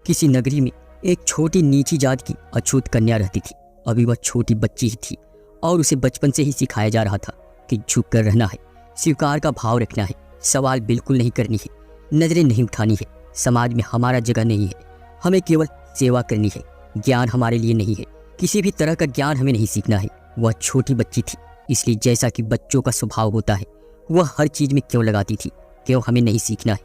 किसी नगरी में एक छोटी नीची जात की अछूत कन्या रहती थी। अभी वह छोटी बच्ची ही थी और उसे बचपन से ही सिखाया जा रहा था कि झुक कर रहना है, स्वीकार का भाव रखना है, सवाल बिल्कुल नहीं करनी है, नजरें नहीं उठानी है। समाज में हमारा जगह नहीं है, हमें केवल सेवा करनी है। ज्ञान हमारे लिए नहीं है, किसी भी तरह का ज्ञान हमें नहीं सीखना है। वह छोटी बच्ची थी, इसलिए जैसा कि बच्चों का स्वभाव होता है वह हर चीज में क्यों लगाती थी। क्यों हमें नहीं सीखना है,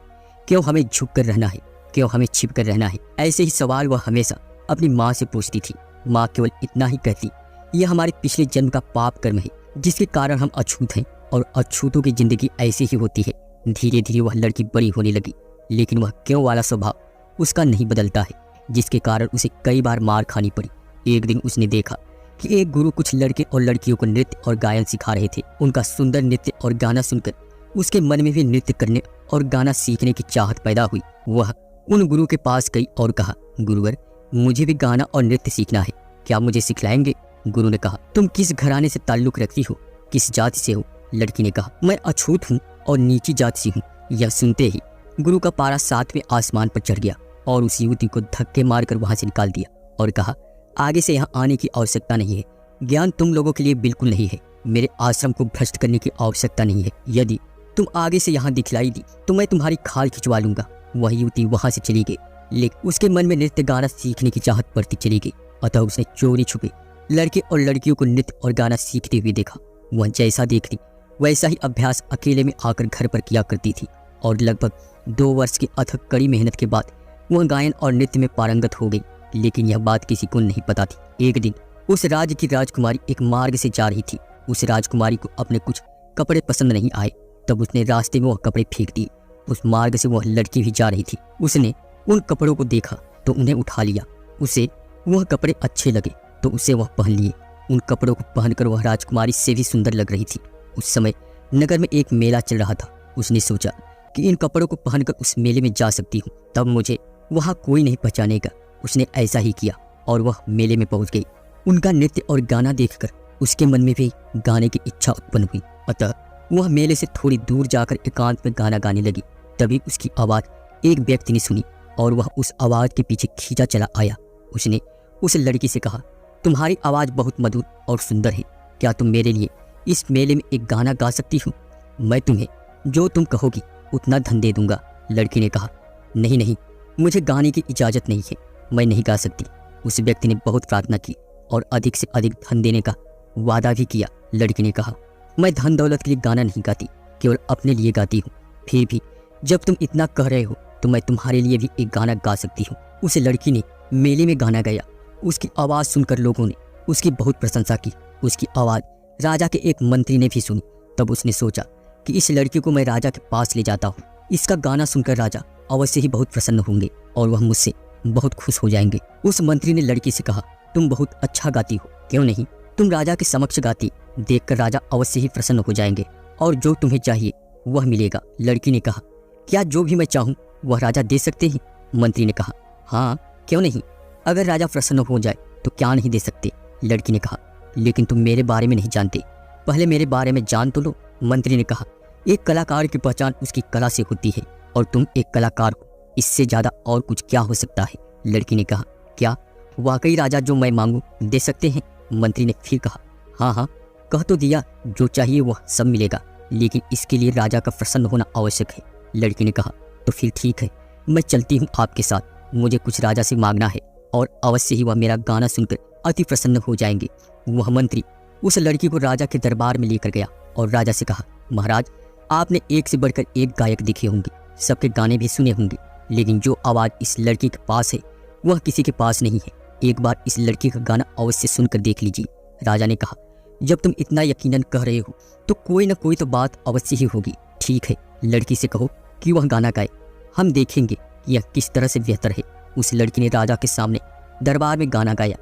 क्यों हमें झुक कर रहना है, क्यों हमें छिप कर रहना है। ऐसे ही सवाल वह हमेशा अपनी माँ से पूछती थी। माँ केवल इतना ही कहती, यह हमारे पिछले जन्म का पाप कर्म है जिसके कारण हम अछूत हैं और अछूतों की जिंदगी ऐसी ही होती है। धीरे धीरे वह लड़की बड़ी होने लगी, लेकिन वह क्यों वाला स्वभाव उसका नहीं बदलता है, जिसके कारण उसे कई बार मार खानी पड़ी। एक दिन उसने देखा कि एक गुरु कुछ लड़के और लड़कियों को नृत्य और गायन सिखा रहे थे। उनका सुंदर नृत्य और गाना सुनकर उसके मन में भी नृत्य करने और गाना सीखने की चाहत पैदा हुई। वह उन गुरु के पास गई और कहा, गुरुवर, मुझे भी गाना और नृत्य सीखना है, क्या मुझे सिखलाएंगे? गुरु ने कहा, तुम किस घराने से ताल्लुक रखती हो, किस जाति से हो? लड़की ने कहा, मैं अछूत हूँ और नीची जाति से हूँ। यह सुनते ही गुरु का पारा 7वें आसमान पर चढ़ गया और उस युवती को धक्के मारकर वहां से निकाल दिया और कहा, आगे से यहाँ आने की आवश्यकता नहीं है। ज्ञान तुम लोगों के लिए बिल्कुल नहीं है। मेरे आश्रम को भ्रष्ट करने की आवश्यकता नहीं है। यदि तुम आगे से यहाँ दिखलाई दी तो मैं तुम्हारी खाल खिंचवा लूंगा। वह युवती वहां से चली गई, लेकिन उसके मन में नृत्य गाना सीखने की चाहत बढ़ती चली गई। अतः उसने चोरी छुपे लड़के और लड़कियों को नृत्य और गाना सीखते हुए देखा। वह जैसा देखती वैसा ही अभ्यास अकेले में आकर घर पर किया करती थी और लगभग 2 वर्ष की अथक कड़ी मेहनत के बाद वह गायन और नृत्य में पारंगत हो गई। लेकिन यह बात किसी को नहीं पता थी। एक दिन उस राज्य की राजकुमारी एक मार्ग से जा रही थी। उस राजकुमारी को अपने कुछ कपड़े पसंद नहीं आए, तब उसने रास्ते में वह कपड़े फेंक दिए। उस मार्ग से वह लड़की भी जा रही थी। उसने उन कपड़ों को देखा तो उन्हें उठा लिया। उसे वह कपड़े अच्छे लगे तो उसे वह पहन लिए। उन कपड़ों को पहनकर वह राजकुमारी से भी सुंदर लग रही थी। उस समय नगर में एक मेला चल रहा था। उसने सोचा कि इन कपड़ों को पहनकर उस मेले में जा सकती हूँ, तब मुझे वहाँ कोई नहीं पहचानेगा। उसने ऐसा ही किया और वह मेले में पहुंच गई। उनका नृत्य और गाना देखकर उसके मन में भी गाने की इच्छा उत्पन्न हुई। अतः वह मेले से थोड़ी दूर जाकर एकांत में गाना गाने लगी। तभी उसकी आवाज़ एक व्यक्ति ने सुनी और वह उस आवाज़ के पीछे खींचा चला आया। उसने उस लड़की से कहा, तुम्हारी आवाज़ बहुत मधुर और सुंदर है, क्या तुम मेरे लिए इस मेले में एक गाना गा सकती हो? मैं तुम्हें जो तुम कहोगी उतना धन दे दूंगा। लड़की ने कहा, नहीं नहीं, मुझे गाने की इजाज़त नहीं है, मैं नहीं गा सकती। उस व्यक्ति ने बहुत प्रार्थना की और अधिक से अधिक धन देने का वादा भी किया। लड़की ने कहा, मैं धन दौलत के लिए गाना नहीं गाती, केवल अपने लिए गाती हूँ। फिर भी जब तुम इतना कह रहे हो तो मैं तुम्हारे लिए भी एक गाना गा सकती हूँ। उस लड़की ने मेले में गाना गाया। उसकी आवाज़ सुनकर लोगों ने उसकी बहुत प्रशंसा की। उसकी आवाज़ राजा के एक मंत्री ने भी सुनी। तब उसने सोचा कि इस लड़की को मैं राजा के पास ले जाता हूँ। इसका गाना सुनकर राजा अवश्य ही बहुत प्रसन्न होंगे और वह मुझसे बहुत खुश हो जाएंगे। उस मंत्री ने लड़की से कहा, तुम बहुत अच्छा गाती हो, क्यों नहीं तुम राजा के समक्ष गाती? देखकर राजा अवश्य ही प्रसन्न हो जाएंगे और जो तुम्हें चाहिए वह मिलेगा। लड़की ने कहा, क्या जो भी मैं चाहूँ वह राजा दे सकते हैं? मंत्री ने कहा, हाँ क्यों नहीं, अगर राजा प्रसन्न हो जाए तो क्या नहीं दे सकते। लड़की ने कहा, लेकिन तुम मेरे बारे में नहीं जानते, पहले मेरे बारे में जान तो लो। मंत्री ने कहा, एक कलाकार की पहचान उसकी कला से होती है और तुम एक कलाकार हो, इससे ज़्यादा और कुछ क्या हो सकता है? लड़की ने कहा, क्या वाकई राजा जो मैं मांगू दे सकते हैं? मंत्री ने फिर कहा, हाँ हाँ, कह तो दिया, जो चाहिए वह सब मिलेगा, लेकिन इसके लिए राजा का प्रसन्न होना आवश्यक है। लड़की ने कहा, तो फिर ठीक है, मैं चलती हूँ आपके साथ। मुझे कुछ राजा से मांगना है और अवश्य ही वह मेरा गाना सुनकर अति प्रसन्न हो जाएंगे। वह मंत्री उस लड़की को राजा के दरबार में लेकर गया और राजा से कहा, महाराज, आपने एक से बढ़कर एक गायक देखे होंगे, सबके गाने भी सुने होंगे, लेकिन जो आवाज़ इस लड़की के पास है वह किसी के पास नहीं है। एक बार इस लड़की का गाना अवश्य सुनकर देख लीजिए। राजा ने कहा, जब तुम इतना यकीनन कह रहे हो तो कोई ना कोई तो बात अवश्य ही होगी। ठीक है, लड़की से कहो कि वह गाना गाए, हम देखेंगे कि यह किस तरह से बेहतर है। उस लड़की ने राजा के सामने दरबार में गाना गाया।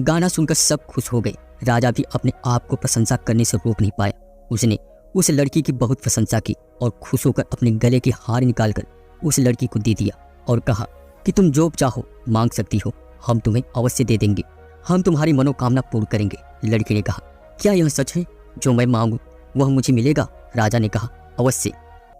गाना सुनकर सब खुश हो गए। राजा भी अपने आप को प्रशंसा करने से रोक नहीं पाया। उसने उस लड़की की बहुत प्रशंसा की और खुश होकर अपने गले की हार निकालकर उस लड़की को दे दिया और कहा कि तुम जो चाहो मांग सकती हो, हम तुम्हें अवश्य दे देंगे, हम तुम्हारी मनोकामना पूर्ण करेंगे। लड़की ने कहा, क्या यह सच है? जो मैं मांगूं वह मुझे मिलेगा? राजा ने कहा, अवश्य,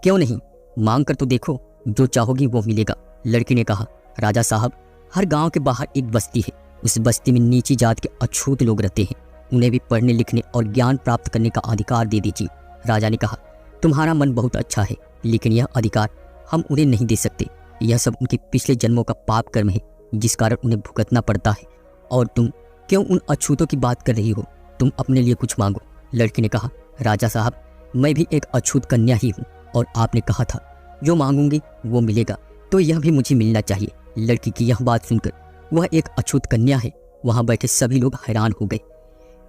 क्यों नहीं, मांग कर तो देखो, जो चाहोगी वो मिलेगा। लड़की ने कहा, राजा साहब, हर गांव के बाहर एक बस्ती है। उस बस्ती में नीची जात के अछूत लोग रहते हैं। उन्हें भी पढ़ने लिखने और ज्ञान प्राप्त करने का अधिकार दे दीजिए। राजा ने कहा, तुम्हारा मन बहुत अच्छा है, लेकिन यह अधिकार हम उन्हें नहीं दे सकते। यह सब उनके पिछले जन्मों का पाप कर्म है, जिस कारण उन्हें भुगतना पड़ता है। और तुम क्यों उन अछूतों की बात कर रही हो? तुम अपने लिए कुछ मांगो। लड़की ने कहा, राजा साहब, मैं भी एक अछूत कन्या ही हूँ, और आपने कहा था जो मांगूंगी वो मिलेगा, तो यह भी मुझे मिलना चाहिए। लड़की की यह बात सुनकर, वह एक अछूत कन्या है, वहां बैठे सभी लोग हैरान हो गए।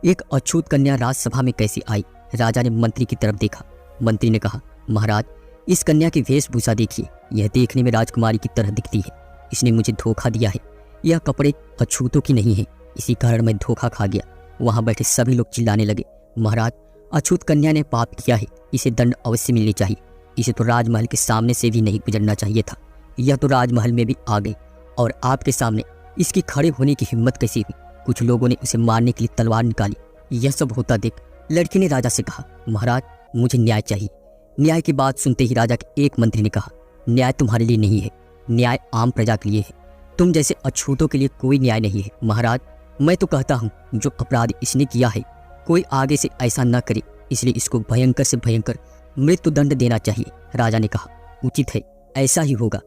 एक अछूत कन्या राजसभा में कैसे आई? राजा ने मंत्री की तरफ देखा। मंत्री ने कहा, महाराज, इस कन्या की वेशभूषा देखिए, यह देखने में राजकुमारी की तरह दिखती है। इसने मुझे धोखा दिया है। यह कपड़े अछूतों की नहीं है, इसी कारण मैं धोखा खा गया। वहां बैठे सभी लोग चिल्लाने लगे, महाराज, अछूत कन्या ने पाप किया है, इसे दंड अवश्य मिलनी चाहिए। इसे तो राजमहल के सामने से भी नहीं गुजरना चाहिए था। यह तो राजमहल में भी आ गई, और आपके सामने इसकी खड़े होने की हिम्मत कैसी हुई? कुछ लोगों ने उसे मारने के लिए तलवार निकाली। यह सब होता देख लड़की ने राजा से कहा, महाराज, मुझे न्याय चाहिए। न्याय की बात सुनते ही राजा के एक मंत्री ने कहा, न्याय तुम्हारे लिए नहीं है, न्याय आम प्रजा के लिए है। तुम जैसे अछूतों के लिए कोई न्याय नहीं है। महाराज, मैं तो कहता हूँ, जो अपराध इसने किया है, कोई आगे से ऐसा न करे, इसलिए इसको भयंकर से भयंकर मृत्यु दंड देना चाहिए। राजा ने कहा, उचित है, ऐसा ही होगा।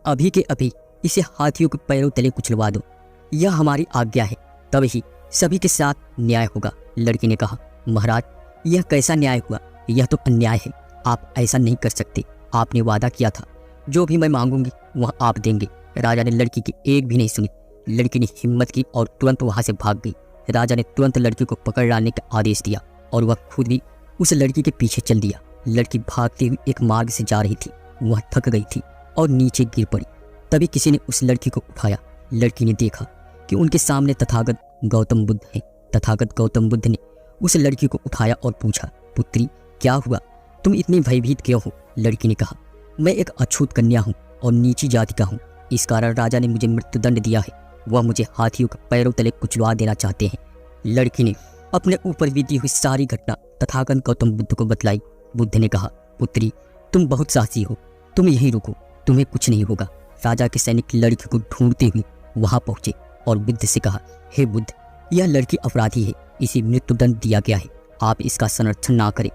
अभी के अभी इसे हाथियों के पैरों तले कुचलवा दो, यह हमारी आज्ञा है, तब ही सभी के साथ न्याय होगा। लड़की ने कहा, महाराज, यह कैसा न्याय हुआ? यह तो अन्याय है। आप ऐसा नहीं कर सकते। आपने वादा किया था, जो भी मैं मांगूंगी वह आप देंगे। राजा ने लड़की की एक भी नहीं सुनी। लड़की ने हिम्मत की और तुरंत वहां से भाग गई। राजा ने तुरंत लड़की को पकड़ लाने का आदेश दिया, और वह खुद भी उस लड़की के पीछे चल दिया। लड़की भागती हुई एक मार्ग से जा रही थी। वह थक गई थी और नीचे गिर पड़ी। तभी किसी ने उस लड़की को उठाया। लड़की ने देखा कि उनके सामने तथागत गौतम बुद्ध है। तथागत गौतम बुद्ध ने उस लड़की को उठाया और पूछा, पुत्री, क्या हुआ? तुम इतनी भयभीत क्यों हो? लड़की ने कहा, मैं एक अछूत कन्या हूँ और नीची जाति का हूँ। इस कारण राजा ने मुझे मृत्युदंड दिया है। वह मुझे हाथियों के पैरों तले कुचलवा देना चाहते हैं। लड़की ने अपने ऊपर बीती हुई सारी घटना तथागत गौतम बुद्ध को बतलाई। बुद्ध ने कहा, पुत्री, तुम बहुत साहसी हो, तुम यहीं रुको, तुम्हें कुछ नहीं होगा। राजा के सैनिक लड़की को ढूंढते हुए वहां पहुंचे और बुद्ध से कहा, हे बुद्ध, यह लड़की अपराधी है, इसे मृत्युदंड दिया गया है, आप इसका संरक्षण ना करें,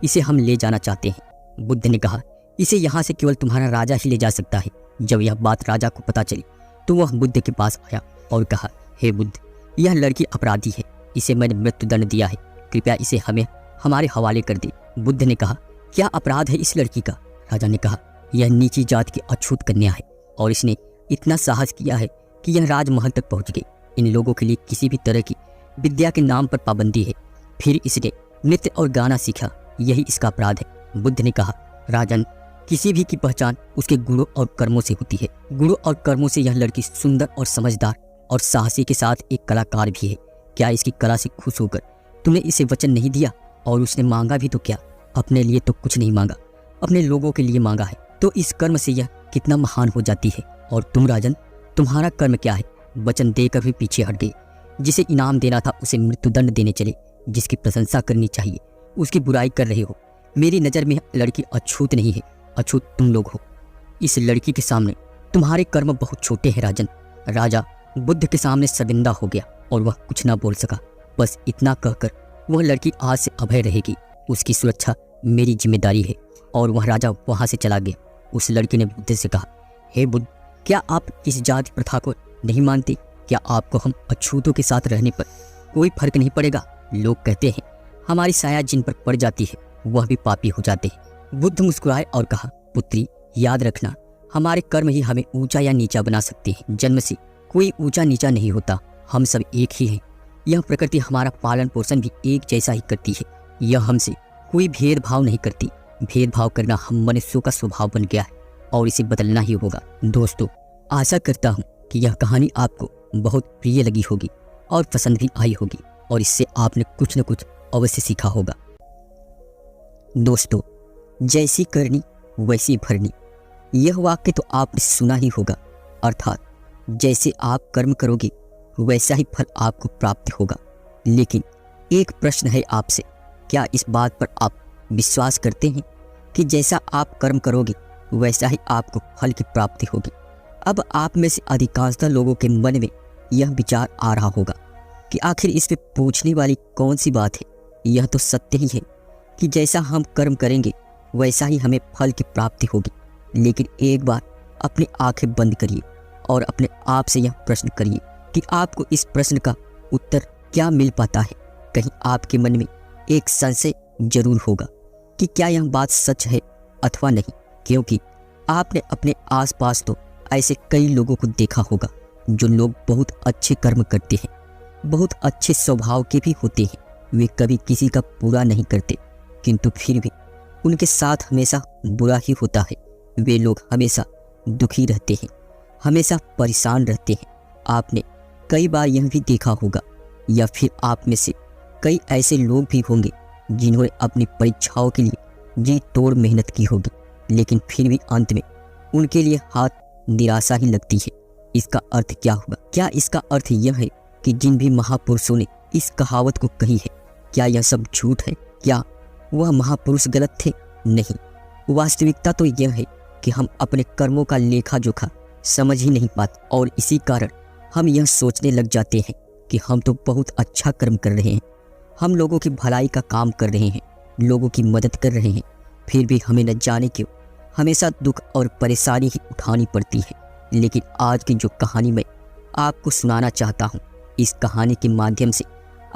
इसे हम ले जाना चाहते हैं। बुद्ध ने कहा, इसे यहाँ से केवल तुम्हारा राजा ही ले जा सकता है। जब यह बात राजा को पता चली तो वह बुद्ध के पास आया और कहा, हे बुद्ध, यह लड़की अपराधी है, इसे मैंने मृत्युदंड दिया है, कृपया इसे हमें हमारे हवाले कर दे। बुद्ध ने कहा, क्या अपराध है इस लड़की का? राजा ने कहा, यह नीची जात की अछूत कन्या है और इसने इतना साहस किया है कि यह राजमहल तक पहुंच गई। इन लोगों के लिए किसी भी तरह की विद्या के नाम पर पाबंदी है। फिर इसने नृत्य और गाना सीखा, यही इसका अपराध है। बुद्ध ने कहा, राजन, किसी भी की पहचान उसके गुणों और कर्मों से होती है। गुणों और कर्मों से यह लड़की सुंदर और समझदार और साहसी के साथ एक कलाकार भी है। क्या इसकी कला से खुश होकर तुमने इसे वचन नहीं दिया? और उसने मांगा भी तो क्या? अपने लिए तो कुछ नहीं मांगा, अपने लोगों के लिए मांगा है। तो इस कर्म से यह कितना महान हो जाती है। और तुम राजन, तुम्हारा कर्म क्या है? वचन देकर भी पीछे हट गए। जिसे इनाम देना था उसे मृत्युदंड देने चले। जिसकी प्रशंसा करनी चाहिए उसकी बुराई कर रहे हो। मेरी नज़र में लड़की अछूत नहीं है, अछूत तुम लोग हो। इस लड़की के सामने तुम्हारे कर्म बहुत छोटे हैं राजन। राजा बुद्ध के सामने शर्मिंदा हो गया और वह कुछ ना बोल सका। बस इतना कहकर वह लड़की आज से अभय रहेगी, उसकी सुरक्षा मेरी जिम्मेदारी है। और वह राजा वहां से चला गया। उस लड़की ने बुद्ध से कहा, हे बुद्ध, क्या आप इस जाति प्रथा को नहीं मानते? क्या आपको हम अछूतों के साथ रहने पर कोई फर्क नहीं पड़ेगा? लोग कहते हैं हमारी साया जिन पर पड़ जाती है वह भी पापी हो जाते हैं। बुद्ध मुस्कुराए और कहा, पुत्री, याद रखना, हमारे कर्म ही हमें ऊंचा या नीचा बना सकते हैं। जन्म से कोई ऊंचा नीचा नहीं होता, हम सब एक ही हैं। यह प्रकृति हमारा पालन पोषण भी एक जैसा ही करती है। यह हमसे कोई भेदभाव नहीं करती। भेदभाव करना हम मनुष्यों का स्वभाव बन गया है और इसे बदलना ही होगा। दोस्तों, आशा करता हूँ कि यह कहानी आपको बहुत प्रिय लगी होगी और पसंद भी आई होगी और इससे आपने कुछ न कुछ अवश्य सीखा होगा। दोस्तों, जैसी करनी वैसी भरनी, यह वाक्य तो आपने सुना ही होगा। अर्थात जैसे आप कर्म करोगे वैसा ही फल आपको प्राप्त होगा। लेकिन एक प्रश्न है आपसे, क्या इस बात पर आप विश्वास करते हैं कि जैसा आप कर्म करोगे वैसा ही आपको फल की प्राप्ति होगी? अब आप में से अधिकांशतः लोगों के मन में यह विचार आ रहा होगा कि आखिर इस पे पूछने वाली कौन सी बात है। यह तो सत्य ही है कि जैसा हम कर्म करेंगे वैसा ही हमें फल की प्राप्ति होगी। लेकिन एक बार अपनी आंखें बंद करिए और अपने आप से यह प्रश्न करिए कि आपको इस प्रश्न का उत्तर क्या मिल पाता है। कहीं आपके मन में एक संशय जरूर होगा कि क्या यह बात सच है अथवा नहीं, क्योंकि आपने अपने आसपास तो ऐसे कई लोगों को देखा होगा जो लोग बहुत अच्छे कर्म करते हैं, बहुत अच्छे स्वभाव के भी होते हैं, वे कभी किसी का बुरा नहीं करते, किंतु फिर भी उनके साथ हमेशा बुरा ही होता है। वे लोग हमेशा दुखी रहते हैं, हमेशा परेशान रहते हैं। आपने कई बार यह भी देखा होगा, या फिर आप में से कई ऐसे लोग भी होंगे जिन्होंने अपनी परीक्षाओं के लिए जी तोड़ मेहनत की होगी, लेकिन फिर भी अंत में उनके लिए हाथ निराशा ही लगती है। इसका अर्थ क्या हुआ? क्या इसका अर्थ यह है कि जिन भी महापुरुषों ने इस कहावत को कही है, क्या यह सब झूठ है? क्या वह महापुरुष गलत थे? नहीं, वास्तविकता तो यह है कि हम अपने कर्मों का लेखा जोखा समझ ही नहीं पाते, और इसी कारण हम यह सोचने लग जाते हैं कि हम तो बहुत अच्छा कर्म कर रहे हैं, हम लोगों की भलाई का काम कर रहे हैं, लोगों की मदद कर रहे हैं, फिर भी हमें न जाने क्यों हमेशा दुख और परेशानी ही उठानी पड़ती है। लेकिन आज की जो कहानी मैं आपको सुनाना चाहता हूँ, इस कहानी के माध्यम से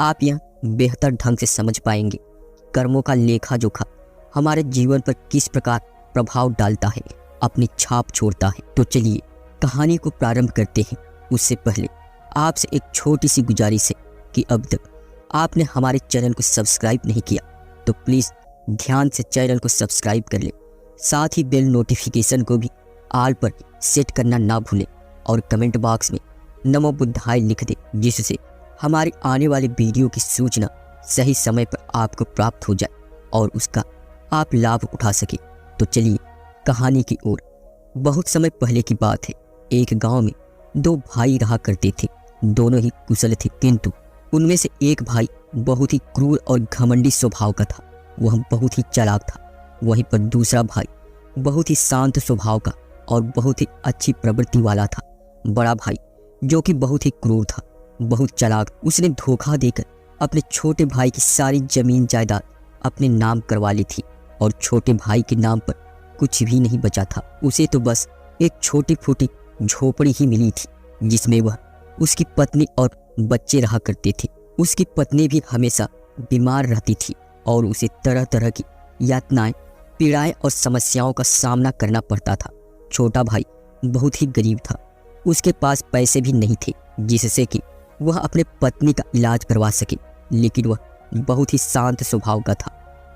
आप यह बेहतर ढंग से समझ पाएंगे कर्मों का लेखा जोखा हमारे जीवन पर किस प्रकार प्रभाव डालता है, अपनी छाप छोड़ता है। तो चलिए कहानी को प्रारंभ करते हैं। उससे पहले आपसे एक छोटी सी गुजारिश है कि अब तक आपने हमारे चैनल को सब्सक्राइब नहीं किया तो प्लीज़ ध्यान से चैनल को सब्सक्राइब कर ले, साथ ही बेल नोटिफिकेशन को भी ऑल पर सेट करना ना भूलें, और कमेंट बॉक्स में नमो बुद्धाय लिख दे, जिससे हमारी आने वाली वीडियो की सूचना सही समय पर आपको प्राप्त हो जाए और उसका आप लाभ उठा सके। तो चलिए कहानी की ओर। बहुत समय पहले की बात है, एक गांव में दो भाई रहा करते थे। दोनों ही कुशल थे, किंतु उनमें से एक भाई बहुत ही क्रूर और घमंडी स्वभाव का था, वह बहुत ही चालाक था। वहीं पर दूसरा भाई बहुत ही शांत स्वभाव का और बहुत ही अच्छी प्रवृत्ति वाला था। बड़ा भाई जो कि बहुत ही क्रूर था, बहुत चालाक, उसने धोखा देकर अपने छोटे भाई की सारी जमीन जायदाद अपने नाम करवा ली थी, और छोटे भाई के नाम पर कुछ भी नहीं बचा था। उसे तो बस एक छोटी फूटी झोपड़ी ही मिली थी, जिसमें वह, उसकी पत्नी और बच्चे रहा करते थे। उसकी पत्नी भी हमेशा बीमार रहती थी और उसे तरह तरह की यातनाएं, पीड़ाएं और समस्याओं का सामना करना पड़ता था। छोटा भाई बहुत ही गरीब था, उसके पास पैसे भी नहीं थे जिससे कि वह अपने पत्नी का इलाज करवा सके, लेकिन वह बहुत ही शांत स्वभाव का था,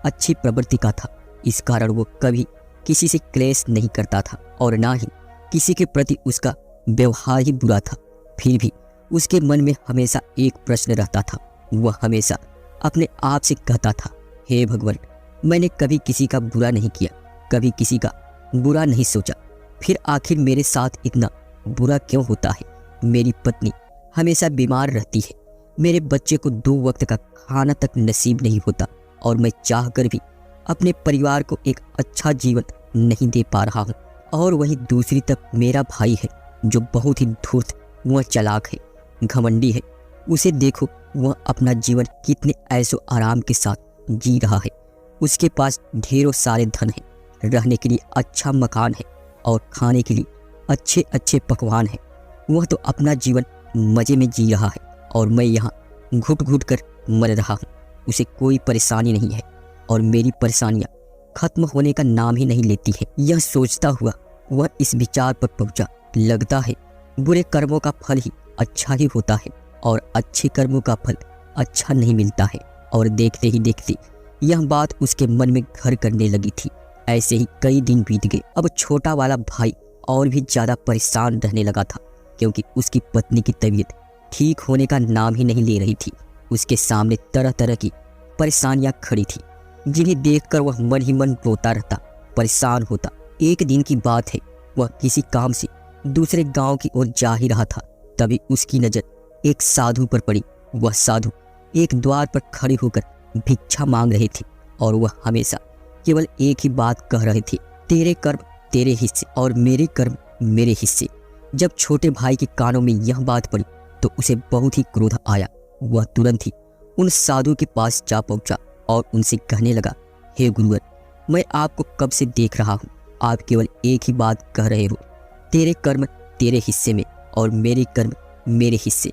अच्छी प्रवृत्ति का था। इस कारण वो कभी किसी से क्लेश नहीं करता था और ना ही किसी के प्रति उसका व्यवहार ही बुरा था। फिर भी उसके मन में हमेशा एक प्रश्न रहता था। वह हमेशा अपने आप से कहता था, हे भगवान, मैंने कभी किसी का बुरा नहीं किया, कभी किसी का बुरा नहीं सोचा, फिर आखिर मेरे साथ इतना बुरा क्यों होता है? मेरी पत्नी हमेशा बीमार रहती है, मेरे बच्चे को 2 वक्त का खाना तक नसीब नहीं होता, और मैं चाहकर भी अपने परिवार को एक अच्छा जीवन नहीं दे पा रहा हूँ। और वहीं दूसरी तरफ मेरा भाई है जो बहुत ही धूर्त, वह चालाक है, घमंडी है। उसे देखो, वह अपना जीवन कितने ऐशो आराम के साथ जी रहा है। उसके पास ढेरों सारे धन है, रहने के लिए अच्छा मकान है और खाने के लिए अच्छे अच्छे पकवान है। वह तो अपना जीवन मज़े में जी रहा है और मैं यहाँ घुट घुट कर मर रहा हूँ। उसे कोई परेशानी नहीं है और मेरी परेशानियाँ खत्म होने का नाम ही नहीं लेती है। यह सोचता हुआ वह इस विचार पर पहुँचा, लगता है बुरे कर्मों का फल ही अच्छा ही होता है और अच्छे कर्मों का फल अच्छा नहीं मिलता है। और देखते ही देखते यह बात उसके मन में घर करने लगी थी। ऐसे ही कई दिन बीत गए। अब छोटा वाला भाई और भी ज़्यादा परेशान रहने लगा था, क्योंकि उसकी पत्नी की तबीयत ठीक होने का नाम ही नहीं ले रही थी। उसके सामने तरह तरह की परेशानियां खड़ी थी, जिन्हें देखकर वह मन ही मन रोता रहता, परेशान होता। एक दिन की बात है, वह किसी काम से दूसरे गांव की ओर जा ही रहा था, तभी उसकी नज़र एक साधु पर पड़ी। वह साधु एक द्वार पर खड़े होकर भिक्षा मांग रहे थे और वह हमेशा केवल एक ही बात कह रहे थे, तेरे कर्म तेरे हिस्से और मेरे कर्म मेरे हिस्से। जब छोटे भाई के कानों में यह बात पड़ी तो उसे बहुत ही क्रोध आया। वह तुरंत ही उन साधु के पास जा पहुंचा और उनसे कहने लगा, हे गुरुवर, मैं आपको कब से देख रहा हूँ। आप केवल एक ही बात कह रहे हो, तेरे कर्म तेरे हिस्से में और मेरे कर्म मेरे हिस्से।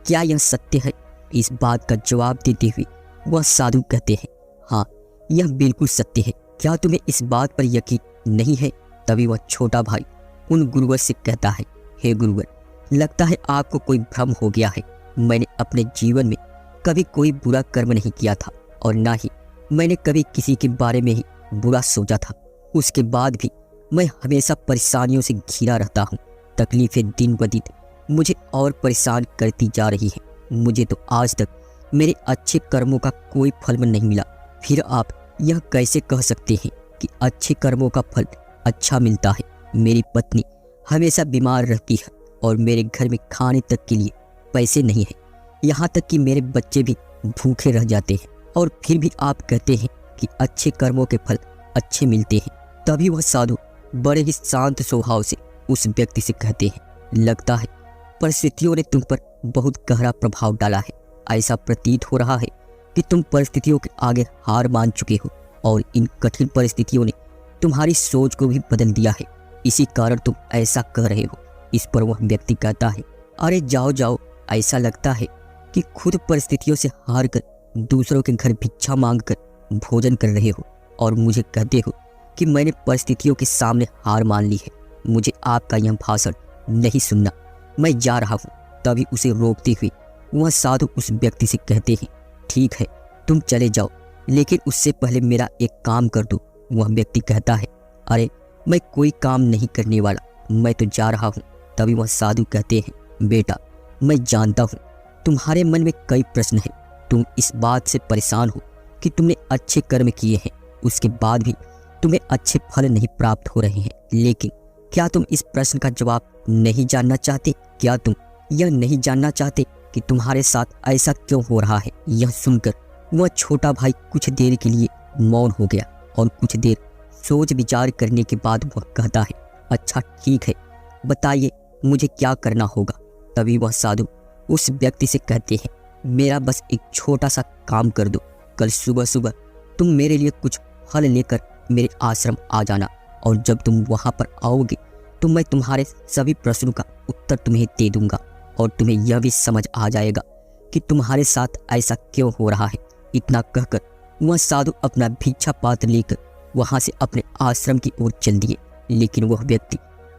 क्या यह सत्य है? इस बात का जवाब देते हुए वह साधु कहते हैं, हाँ, यह बिल्कुल सत्य है। क्या तुम्हें इस बात पर यकीन नहीं है? तभी वह छोटा भाई उन गुरुवर से कहता है, हे गुरुवर, लगता है आपको कोई भ्रम हो गया है। मैंने अपने जीवन में कभी कोई बुरा कर्म नहीं किया था और ना ही मैंने कभी किसी के बारे में ही बुरा सोचा था। उसके बाद भी मैं हमेशा परेशानियों से घिरा रहता हूँ। तकलीफें दिन ब दिन मुझे और परेशान करती जा रही हैं। मुझे तो आज तक मेरे अच्छे कर्मों का कोई फल नहीं मिला। फिर आप यह कैसे कह सकते हैं कि अच्छे कर्मों का फल अच्छा मिलता है? मेरी पत्नी हमेशा बीमार रहती है और मेरे घर में खाने तक के लिए पैसे नहीं हैं। यहाँ तक कि मेरे बच्चे भी भूखे रह जाते हैं और फिर भी आप कहते हैं कि अच्छे कर्मों के फल अच्छे मिलते हैं। तभी वह साधु बड़े ही शांत स्वभाव से उस व्यक्ति से कहते हैं, लगता है परिस्थितियों ने तुम पर बहुत गहरा प्रभाव डाला है। ऐसा प्रतीत हो रहा है कि तुम परिस्थितियों के आगे हार मान चुके हो और इन कठिन परिस्थितियों ने तुम्हारी सोच को भी बदल दिया है। इसी कारण तुम ऐसा कह रहे हो। इस पर वह व्यक्ति कहता है, अरे जाओ जाओ, ऐसा लगता है कि खुद परिस्थितियों से हार कर दूसरों के घर भिक्षा मांग कर भोजन कर रहे हो और मुझे कहते हो कि मैंने परिस्थितियों के सामने हार मान ली है। मुझे आपका यह भाषण नहीं सुनना, मैं जा रहा हूँ। तभी उसे रोकते हुए वह साधु उस व्यक्ति से कहते हैं, ठीक है, तुम चले जाओ, लेकिन उससे पहले मेरा एक काम कर दो। वह व्यक्ति कहता है, अरे मैं कोई काम नहीं करने वाला, मैं तो जा रहा हूँ। तभी वह साधु कहते हैं, बेटा, मैं जानता हूँ तुम्हारे मन में कई प्रश्न हैं। तुम इस बात से परेशान हो कि तुमने अच्छे कर्म किए हैं, उसके बाद भी तुम्हें अच्छे फल नहीं प्राप्त हो रहे हैं। लेकिन क्या तुम इस प्रश्न का जवाब नहीं जानना चाहते? क्या तुम यह नहीं जानना चाहते कि तुम्हारे साथ ऐसा क्यों हो रहा है? यह सुनकर वह छोटा भाई कुछ देर के लिए मौन हो गया और कुछ देर सोच विचार करने के बाद वह कहता है, अच्छा ठीक है, बताइए मुझे क्या करना होगा। तभी वह साधु उस व्यक्ति से कहते हैं, मेरा बस एक छोटा सा काम कर दो। कल सुबह सुबह तुम मेरे लिए कुछ फल लेकर मेरे आश्रम आ जाना और जब तुम वहाँ पर आओगे तो मैं तुम्हारे सभी प्रश्नों का उत्तर तुम्हें दे दूंगा और तुम्हें यह भी समझ आ जाएगा कि तुम्हारे साथ ऐसा क्यों हो रहा है। इतना कहकर वह साधु अपना भिक्षा पात्र लेकर वहाँ से अपने आश्रम की ओर चल दिए। लेकिन वह व्यक्ति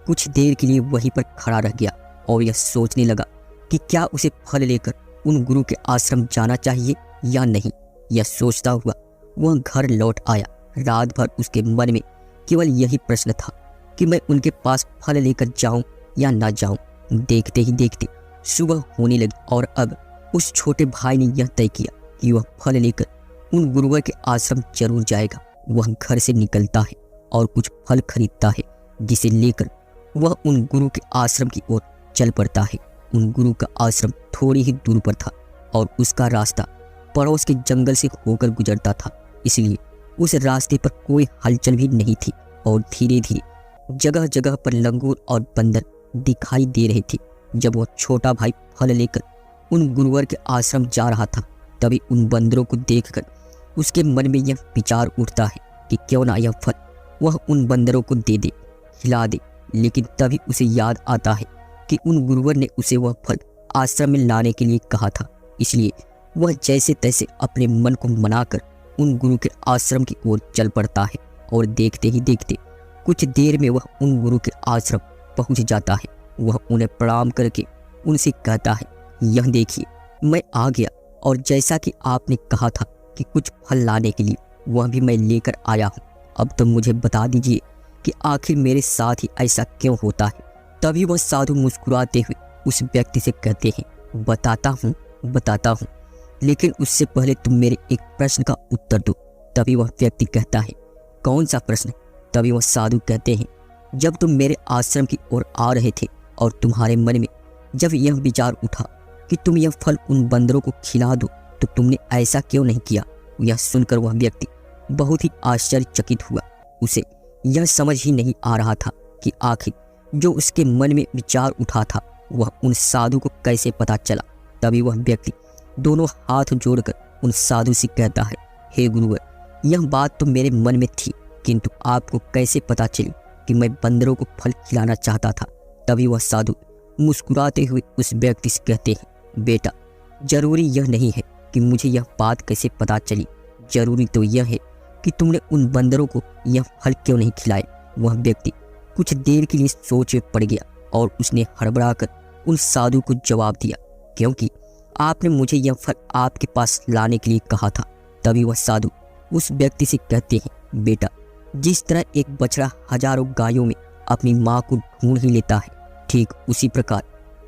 कुछ देर के लिए वहीं पर खड़ा रह गया और यह सोचने लगा कि क्या उसे फल लेकर उन गुरु के आश्रम जाना चाहिए या नहीं। यह सोचता हुआ वह घर लौट आया। रात भर उसके मन में केवल यही प्रश्न था कि मैं उनके पास फल लेकर जाऊं या ना जाऊं। देखते ही देखते सुबह होने लगी और अब उस छोटे भाई ने यह तय किया कि वह फल लेकर उन गुरुवर के आश्रम जरूर जाएगा। वह घर से निकलता है और कुछ फल खरीदता है, जिसे लेकर वह उन गुरु के आश्रम की ओर चल पड़ता है। उन गुरु का आश्रम थोड़ी ही दूर पर था और उसका रास्ता पड़ोस के जंगल से होकर गुजरता था, इसलिए उस रास्ते पर कोई हलचल भी नहीं थी और धीरे धीरे जगह जगह पर लंगूर और बंदर दिखाई दे रहे थे। जब वह छोटा भाई फल लेकर उन गुरुवर के आश्रम जा रहा था, तभी उन बंदरों को देखकर उसके मन में यह विचार उठता है कि क्यों ना यह फल वह उन बंदरों को दे दे, खिला दे। लेकिन तभी उसे याद आता है कि उन गुरुवर ने उसे वह फल आश्रम में लाने के लिए कहा था, इसलिए वह जैसे तैसे अपने मन को मनाकर उन गुरु के आश्रम की ओर चल पड़ता है और देखते ही देखते कुछ देर में वह उन गुरु के आश्रम पहुंच जाता है। वह उन्हें प्रणाम करके उनसे कहता है, यह देखिए मैं आ गया और जैसा कि आपने कहा था कि कुछ फल लाने के लिए, वह भी मैं लेकर आया हूँ। अब तो मुझे बता दीजिए कि आखिर मेरे साथ ही ऐसा क्यों होता है। तभी वह साधु मुस्कुराते हुए उस व्यक्ति से कहते हैं, बताता हूँ, लेकिन उससे पहले तुम मेरे एक प्रश्न का उत्तर दो। तभी वह व्यक्ति कहता है, कौन सा प्रश्न? तभी वह साधु कहते हैं, जब तुम मेरे आश्रम की ओर आ रहे थे और तुम्हारे मन में जब यह विचार उठा कि तुम यह फल उन बंदरों को खिला दो, तो तुमने ऐसा क्यों नहीं किया? यह सुनकर वह व्यक्ति बहुत ही आश्चर्यचकित हुआ। उसे यह समझ ही नहीं आ रहा था कि आखिर जो उसके मन में विचार उठा था वह उन साधु को कैसे पता चला। तभी वह व्यक्ति दोनों हाथ जोड़कर उन साधु से कहता है, हे गुरुवर, यह बात तो मेरे मन में थी, किंतु आपको कैसे पता चली कि मैं बंदरों को फल खिलाना चाहता था। तभी वह साधु मुस्कुराते हुए उस व्यक्ति से कहते हैं, बेटा, जरूरी यह नहीं है कि मुझे यह बात कैसे पता चली, जरूरी तो यह है कि तुमने उन बंदरों को यह फल क्यों नहीं खिलाए। वह व्यक्ति कुछ देर के लिए सोच में पड़ गया और उसने हड़बड़ाकर उन साधु को जवाब दिया, क्योंकि आपने मुझे यह फल आपके पास लाने के लिए कहा था। तभी वह साधु उस व्यक्ति से कहते हैं, बेटा, जिस तरह एक बछड़ा हजारों गायों में अपनी माँ को ढूंढ ही लेता है, ठीक उसी प्रकार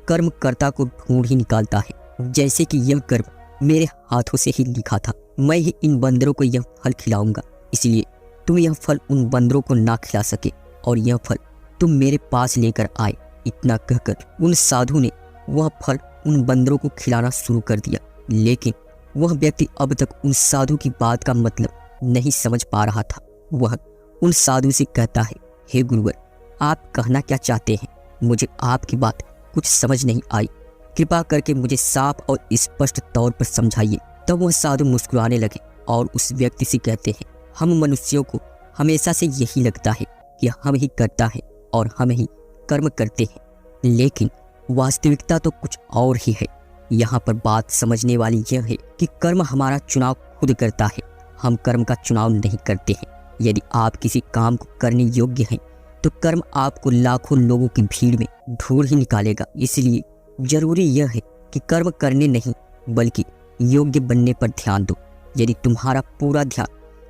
कर्मकर्ता को ढूंढ ही निकालता है। जैसे कि यह कर्म मेरे हाथों से ही लिखा था, मैं ही इन बंदरों को यह फल खिलाऊंगा, इसलिए तुम यह फल उन बंदरों को ना खिला सके और यह फल तुम मेरे पास लेकर आए। इतना कहकर उन साधु ने वह फल उन बंदरों को खिलाना शुरू कर दिया। लेकिन वह व्यक्ति अब तक उन साधु की बात का मतलब नहीं समझ पा रहा था। वह उन साधु से कहता है, हे गुरुवर, आप कहना क्या चाहते हैं? मुझे आपकी बात कुछ समझ नहीं आई, कृपा करके मुझे साफ और स्पष्ट तौर पर समझाइए। तब वह साधु मुस्कुराने लगे और उस व्यक्ति से कहते हैं, हम मनुष्यों को हमेशा से यही लगता है कि हम ही करता है और हम ही कर्म करते हैं, लेकिन वास्तविकता तो कुछ और ही है। यहाँ पर बात समझने वाली यह है कि कर्म हमारा चुनाव खुद करता है, हम कर्म का चुनाव नहीं करते हैं। यदि आप किसी काम को करने योग्य हैं तो कर्म आपको लाखों लोगों की भीड़ में ढूंढ ही निकालेगा। इसलिए जरूरी यह है कि कर्म करने नहीं बल्कि योग्य बनने पर ध्यान दो। यदि तुम्हारा पूरा ध्यान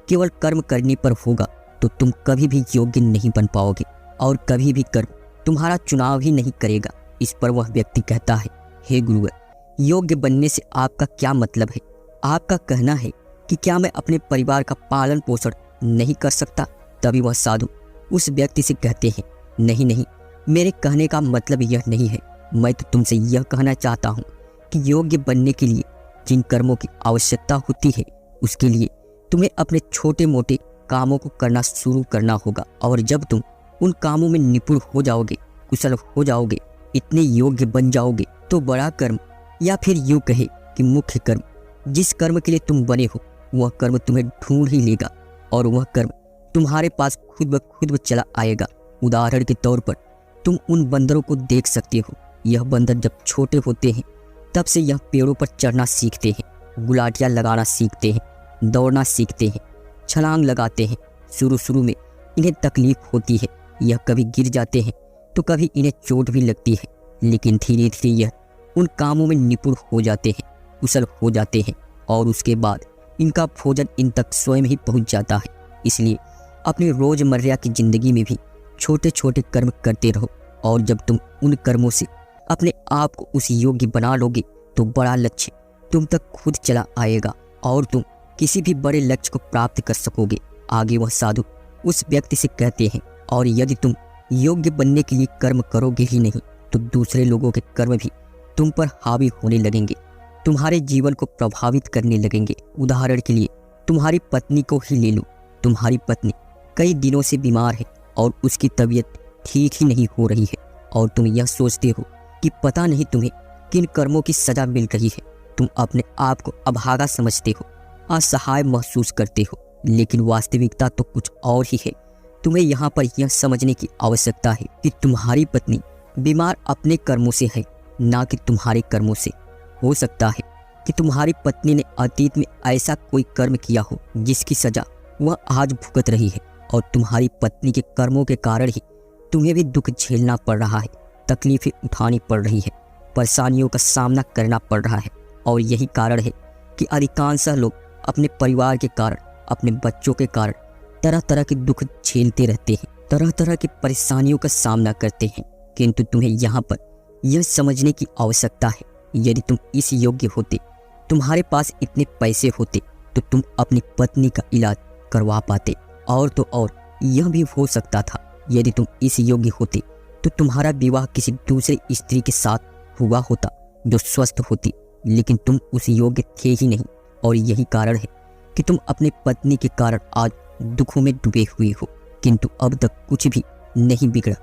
केवल कर्म करने पर होगा तो तुम कभी भी योग्य नहीं बन पाओगे और कभी भी कर्म तुम्हारा चुनाव ही नहीं करेगा। इस पर वह व्यक्ति कहता है, हे गुरुवर, योग्य बनने से आपका क्या मतलब है? आपका कहना है कि क्या मैं अपने परिवार का पालन पोषण नहीं कर सकता? तभी वह साधु उस व्यक्ति से कहते हैं, नहीं नहीं, मेरे कहने का मतलब यह नहीं है। मैं तो तुमसे यह कहना चाहता हूँ कि योग्य बनने के लिए जिन कर्मों की आवश्यकता होती है उसके लिए तुम्हें अपने छोटे मोटे कामों को करना शुरू करना होगा, और जब तुम उन कामों में निपुण हो जाओगे, कुशल हो जाओगे, इतने योग्य बन जाओगे, तो बड़ा कर्म या फिर यूँ कहे कि मुख्य कर्म, जिस कर्म के लिए तुम बने हो, वह कर्म तुम्हें ढूंढ ही लेगा और वह कर्म तुम्हारे पास खुद ब चला आएगा। उदाहरण के तौर पर तुम उन बंदरों को देख सकते हो। यह बंदर जब छोटे होते हैं तब से यह पेड़ों पर चढ़ना सीखते हैं, गुलाटियाँ लगाना सीखते हैं, दौड़ना सीखते हैं, छलांग लगाते हैं। शुरू में इन्हें तकलीफ होती है, यह कभी गिर जाते हैं तो कभी इन्हें चोट भी लगती है, लेकिन धीरे धीरे यह उन कामों में निपुण हो जाते हैं, कुशल हो जाते हैं और उसके बाद इनका भोजन इन तक स्वयं ही पहुंच जाता है। इसलिए अपनी रोजमर्रा की जिंदगी में भी छोटे छोटे कर्म करते रहो, और जब तुम उन कर्मों से अपने आप को उस योग्य बना लोगे तो बड़ा लक्ष्य तुम तक खुद चला आएगा और तुम किसी भी बड़े लक्ष्य को प्राप्त कर सकोगे। आगे वह साधु उस व्यक्ति से कहते हैं, और यदि तुम योग्य बनने के लिए कर्म करोगे ही नहीं तो दूसरे लोगों के कर्म भी तुम पर हावी होने लगेंगे, तुम्हारे जीवन को प्रभावित करने लगेंगे। उदाहरण के लिए तुम्हारी पत्नी को ही ले लो। तुम्हारी पत्नी कई दिनों से बीमार है और उसकी तबीयत ठीक ही नहीं हो रही है, और तुम यह सोचते हो कि पता नहीं तुम्हें किन कर्मों की सजा मिल रही है। तुम अपने आप को अभागा समझते हो, असहाय महसूस करते हो, लेकिन वास्तविकता तो कुछ और ही है। तुम्हें यहाँ पर यह समझने की आवश्यकता है कि तुम्हारी पत्नी बीमार अपने कर्मों से है, ना कि तुम्हारे कर्मों से। हो सकता है कि तुम्हारी पत्नी ने अतीत में ऐसा कोई कर्म किया हो जिसकी सजा वह आज भुगत रही है, और तुम्हारी पत्नी के कर्मों के कारण ही तुम्हें भी दुख झेलना पड़ रहा है, तकलीफें उठानी पड़ रही है, परेशानियों का सामना करना पड़ रहा है। और यही कारण है कि अधिकांश लोग अपने परिवार के कारण, अपने बच्चों के कारण तरह तरह के दुख झेलते रहते हैं, तरह तरह की परेशानियों का सामना करते हैं। किंतु तुम्हें यहाँ पर यह समझने की आवश्यकता है, यदि तुम इस योग्य होते, तुम्हारे पास इतने पैसे होते, तो तुम अपनी पत्नी का इलाज करवा पाते। और तो और यह भी हो सकता था, यदि तुम इस योग्य होते तो तुम्हारा विवाह किसी दूसरी स्त्री के साथ हुआ होता जो स्वस्थ होती, लेकिन तुम उस योग्य थे ही नहीं। और यही कारण है कि तुम अपने पत्नी के कारण आज दुखों में डूबे हुए हो। किंतु अब तक कुछ भी नहीं बिगड़ा,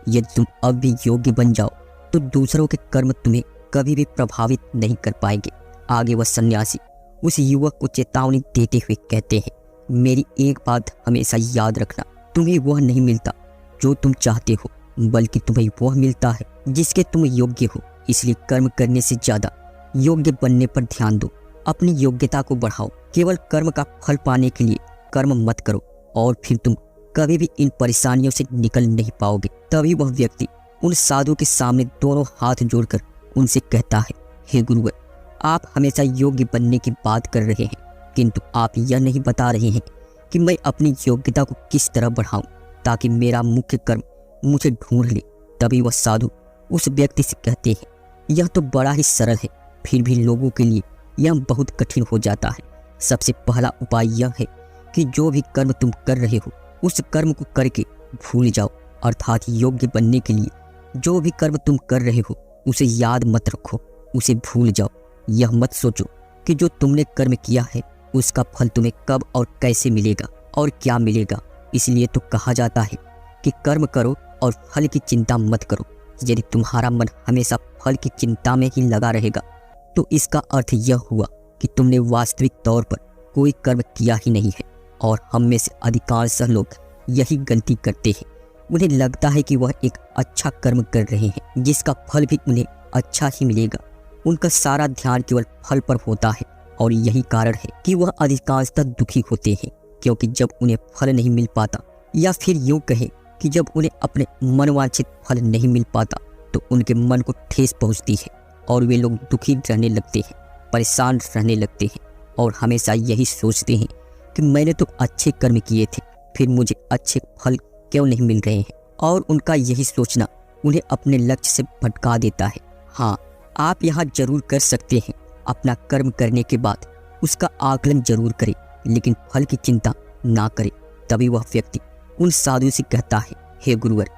यदि तुम अब भी योग्य बन जाओ तो दूसरों के कर्म तुम्हें कभी भी प्रभावित नहीं कर पाएंगे। आगे वह सन्यासी उस युवक को चेतावनी देते हुए कहते हैं, मेरी एक बात हमेशा याद रखना, तुम्हें वह नहीं मिलता जो तुम चाहते हो, बल्कि तुम्हें वह मिलता है जिसके तुम योग्य हो। इसलिए कर्म करने से ज्यादा योग्य बनने पर ध्यान दो। अपनी योग्यता को बढ़ाओ। केवल कर्म का फल पाने के लिए कर्म मत करो और फिर तुम कभी भी इन परेशानियों से निकल नहीं पाओगे। तभी वह व्यक्ति उन साधु के सामने दोनों हाथ जोड़कर उनसे कहता है, हे गुरुवर, आप हमेशा योग्य बनने की बात कर रहे हैं, किंतु आप यह नहीं बता रहे हैं कि मैं अपनी योग्यता को किस तरह बढ़ाऊं ताकि मेरा मुख्य कर्म मुझे ढूंढ ले। तभी वह साधु उस व्यक्ति से कहते हैं, यह तो बड़ा ही सरल है, फिर भी लोगों के लिए यह बहुत कठिन हो जाता है। सबसे पहला उपाय यह है कि जो भी कर्म तुम कर रहे हो उस कर्म को करके भूल जाओ। अर्थात योग्य बनने के लिए जो भी कर्म तुम कर रहे हो उसे याद मत रखो, उसे भूल जाओ। यह मत सोचो कि जो तुमने कर्म किया है उसका फल तुम्हें कब और कैसे मिलेगा और क्या मिलेगा। इसलिए तो कहा जाता है कि कर्म करो और फल की चिंता मत करो। यदि तुम्हारा मन हमेशा फल की चिंता में ही लगा रहेगा तो इसका अर्थ यह हुआ कि तुमने वास्तविक तौर पर कोई कर्म किया ही नहीं है। और हम में से अधिकांश लोग यही गलती करते हैं। उन्हें लगता है कि वह एक अच्छा कर्म कर रहे हैं जिसका फल भी उन्हें अच्छा ही मिलेगा। उनका सारा ध्यान केवल फल पर होता है और यही कारण है कि वह अधिकांशतः दुखी होते हैं, क्योंकि जब उन्हें फल नहीं मिल पाता, या फिर यूँ कहें कि जब उन्हें अपने मनवांछित फल नहीं मिल पाता तो उनके मन को ठेस पहुँचती है और वे लोग दुखी रहने लगते हैं, परेशान रहने लगते हैं और हमेशा यही सोचते हैं कि मैंने तो अच्छे कर्म किए थे, फिर मुझे अच्छे फल क्यों नहीं मिल रहे हैं। और उनका यही सोचना उन्हें अपने लक्ष्य से भटका देता है। हाँ, आप यहाँ जरूर कर सकते हैं, अपना कर्म करने के बाद उसका आकलन जरूर करें, लेकिन फल की चिंता ना करें। तभी वह व्यक्ति उन साधु से कहता है, हे गुरुवर,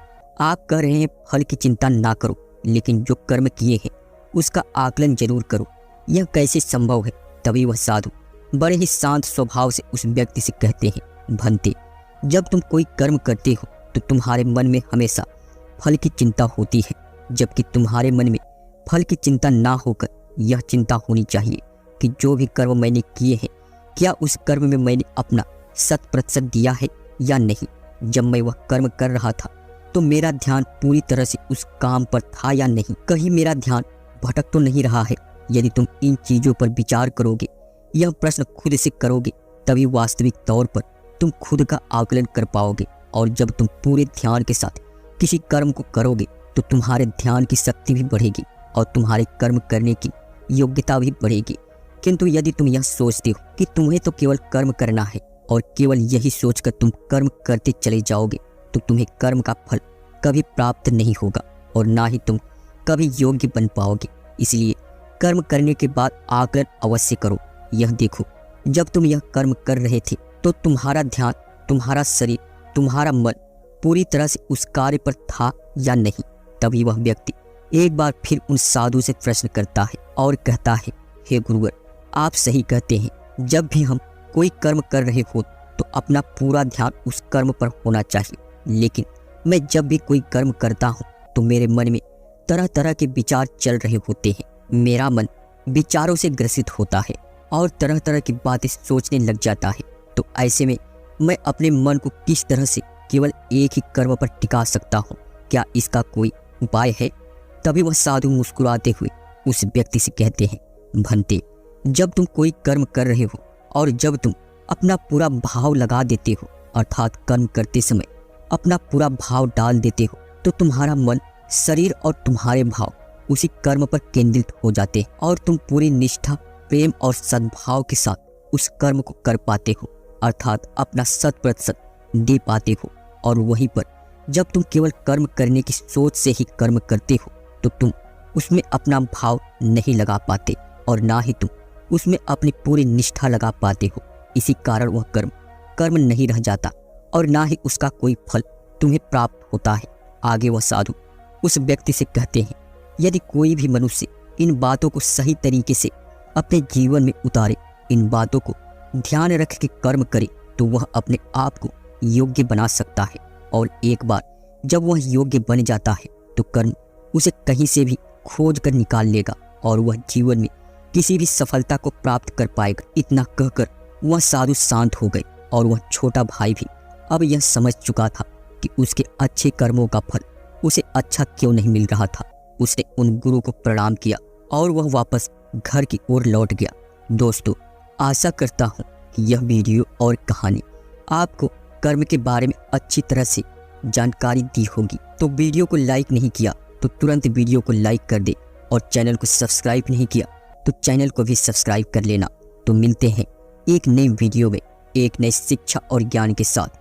आप कह रहे हैं फल की चिंता ना करो, लेकिन जो कर्म किए हैं उसका आकलन जरूर करो, यह कैसे संभव है। तभी वह साधु बड़े ही शांत स्वभाव से उस व्यक्ति से कहते हैं, भंते, जब तुम कोई कर्म करते हो तो तुम्हारे मन में हमेशा फल की चिंता होती है, जबकि तुम्हारे मन में फल की चिंता ना होकर यह चिंता होनी चाहिए कि जो भी कर्म मैंने किए हैं क्या उस कर्म में मैंने अपना 100% दिया है या नहीं। जब मैं वह कर्म कर रहा था तो मेरा ध्यान पूरी तरह से उस काम पर था या नहीं, कहीं मेरा ध्यान भटक तो नहीं रहा है। यदि तुम इन चीज़ों पर विचार करोगे, यह प्रश्न खुद से करोगे, तभी वास्तविक तौर पर तुम खुद का आकलन कर पाओगे। और जब तुम पूरे ध्यान के साथ किसी कर्म को करोगे तो तुम्हारे ध्यान की शक्ति भी बढ़ेगी और तुम्हारे कर्म करने की योग्यता भी बढ़ेगी। किंतु यदि तुम यह सोचते हो कि तुम्हें तो केवल कर्म करना है और केवल यही सोचकर तुम कर्म करते चले जाओगे तो तुम्हें कर्म का फल कभी प्राप्त नहीं होगा और ना ही तुम कभी योग्य बन पाओगे। इसलिए कर्म करने के बाद आकलन अवश्य करो। यह देखो, जब तुम यह कर्म कर रहे थे तो तुम्हारा ध्यान, तुम्हारा शरीर, तुम्हारा मन पूरी तरह से उस कार्य पर था या नहीं। तभी वह व्यक्ति एक बार फिर उन साधु से प्रश्न करता है और कहता है, हे गुरुवर, आप सही कहते हैं। जब भी हम कोई कर्म कर रहे हो तो अपना पूरा ध्यान उस कर्म पर होना चाहिए, लेकिन मैं जब भी कोई कर्म करता हूँ तो मेरे मन में तरह तरह के विचार चल रहे होते हैं। मेरा मन विचारों से ग्रसित होता है और तरह तरह की बातें सोचने लग जाता है। तो ऐसे में मैं अपने मन को किस तरह से केवल एक ही कर्म पर टिका सकता हूँ? क्या इसका कोई उपाय है? तभी वह साधु मुस्कुराते हुए उस व्यक्ति से कहते हैं, भंते, जब तुम कोई कर्म कर रहे हो और जब तुम अपना पूरा भाव लगा देते हो, अर्थात कर्म करते समय अपना पूरा भाव डाल देते हो, तो तुम्हारा मन, शरीर और तुम्हारे भाव उसी कर्म पर केंद्रित हो जाते हैं और तुम पूरी निष्ठा, प्रेम और सद्भाव के साथ उस कर्म को कर पाते हो, अर्थात अपना 100% दे पाते हो। और वहीं पर जब तुम केवल कर्म करने की सोच से ही कर्म करते हो तो तुम उसमें अपना भाव नहीं लगा पाते और ना ही तुम उसमें अपनी पूरी निष्ठा लगा पाते हो। इसी कारण वह कर्म नहीं रह जाता और ना ही उसका कोई फल तुम्हें प्राप्त होता है। आगे वह साधु उस व्यक्ति से कहते हैं, यदि कोई भी मनुष्य इन बातों को सही तरीके से अपने जीवन में उतारे, इन बातों को ध्यान रख के कर्म करे, तो वह अपने आप को योग्य बना सकता है। और एक बार जब वह योग्य बन जाता है तो कर्म उसे कहीं से भी खोज कर निकाल लेगा और वह जीवन में किसी भी सफलता को प्राप्त कर पाएगा। इतना कहकर वह साधु शांत हो गए और वह छोटा भाई भी अब यह समझ चुका था कि उसके अच्छे कर्मों का फल उसे अच्छा क्यों नहीं मिल रहा था। उसने उन गुरु को प्रणाम किया और वह वापस घर की ओर लौट गया। दोस्तों, आशा करता हूँ कि यह वीडियो और कहानी आपको कर्म के बारे में अच्छी तरह से जानकारी दी होगी। तो वीडियो को लाइक नहीं किया तो तुरंत वीडियो को लाइक कर दे और चैनल को सब्सक्राइब नहीं किया तो चैनल को भी सब्सक्राइब कर लेना। तो मिलते हैं एक नई वीडियो में एक नई शिक्षा और ज्ञान के साथ।